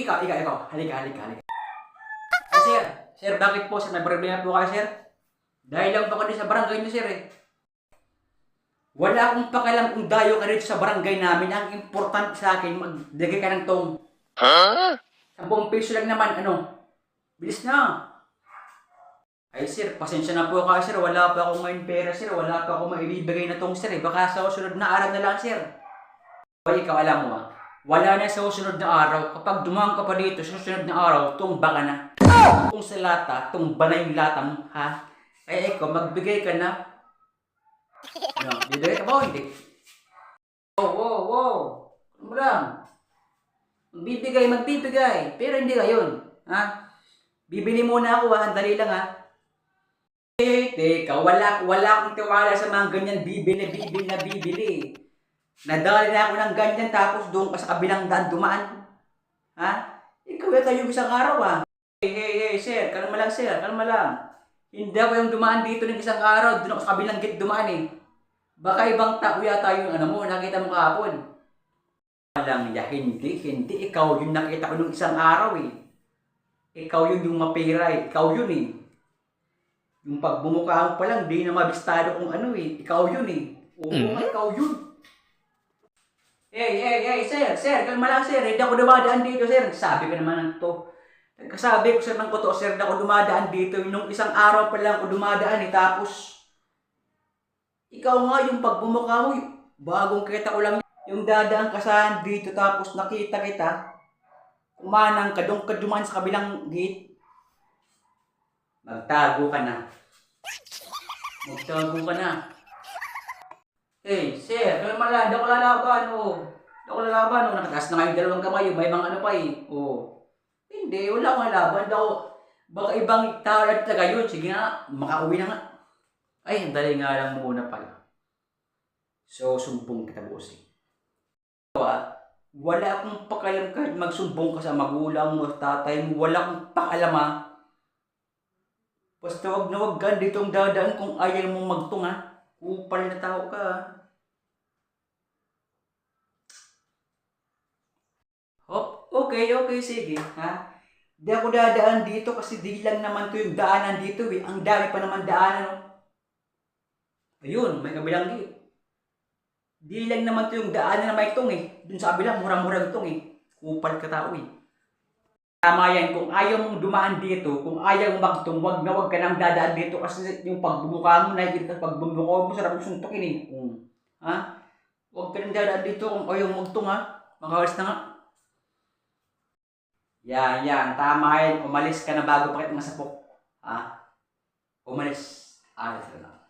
ikaw. Halika. Ah, sir, bakit po, sir? May problema po kayo, sir? Dahil lang po kayo sa barangay niyo, sir, eh. Wala akong pakialam kung dayo ka dito sa barangay namin. Ang important sa akin, maglagay ka ng tong. Huh? 10 piso lang naman, bilis na. Ay, sir, pasensya na po kayo, sir. Wala pa akong ngayon pera, sir. Wala pa akong maibibigay na tong, sir, eh. Baka sa susunod na araw na lang, sir. Ay, ikaw alam mo, wala na sa susunod na araw. Kapag dumaan ka pa dito sa susunod na araw, tumba ka na. Kung sa lata, tumba na yung lata mo, ha? Ay, ikaw, magbigay ka na. Bibigay ka ba o hindi? Wow. Ano lang? Magbibigay. Pero hindi ngayon, ha? Bibili muna ako, ha? Dali lang, ha? Teka, wala akong tiwala sa mga ganyan bibili. Nadali na ako ng ganyan tapos doon ka sa kabilang daan dumaan. Ha? Ikaw yata yung isang araw, ha? Hey, sir, kalma lang. Hindi ako yung dumaan dito ng isang araw, doon ako sa kabilang gate dumaan, eh. Baka ibang tao yata yung nakita mo kahapon. Walang hindi, ikaw yung nakita ko nung isang araw, eh. Ikaw yung mapira, eh. Ikaw yun, eh. Yung pagbumukha mo pa lang, di na mabistado kung eh. Ikaw yun, eh. Oo, ikaw yun. Hey, sir, kalma lang, sir. Hindi ako dumadaan dito, sir. Sabi ko naman ng to. Kasabi ko sir ng koto, sir, hindi ako dumadaan dito. Nung isang araw pa lang ako dumadaan, eh. Tapos, ikaw nga yung pagbumukha mo, bagong kita ko lang yung dadaan ka saan dito, tapos nakita kita, kumanang ka, doon ka dumaan sa kabilang gate. Magtago ka na. Hey, sir, kalma lang, hindi ako lalaban, nakataas na nga yung dalawang kamay, may mga pa, eh. Hindi, wala akong laban daw. Baka ibang tao na talaga yun. Sige nga, makauwi na nga. Ay, dali nga lang muna pala. So, sumbong kita, bossing. Wala akong pakalam kahit magsumbong ka sa magulang mo, tatay mo. Wala akong pakalam, ha. Basta wag na wag ka ditong dadaan kung ayaw mong magtung, ha. Kupal na tao ka, ha. Okay, sige, ha. Di ako dadaan dito kasi di lang naman to yung daanan dito, eh. Ang dami pa naman daanan, oh. Ayun, may kabilang gate. Di lang naman to yung daanan na may itong, eh. Dun sa kabilang, murang-murang itong, eh. Kupal ka tao, eh. Tama yan, kung ayaw mong dumaan dito, kung ayaw mong magtung, wag ka nang dadaan dito kasi yung pagbumuka mo, nakikita sa pagbumuka mo, sarap yung suntokin, eh. Ha? Wag ka nang dadaan dito kung ayaw mong magtung, ha. Makawalis na nga. Yan, tama yan. Umalis ka na bago pa kita masapok. Ha? Umalis. Alis ka na.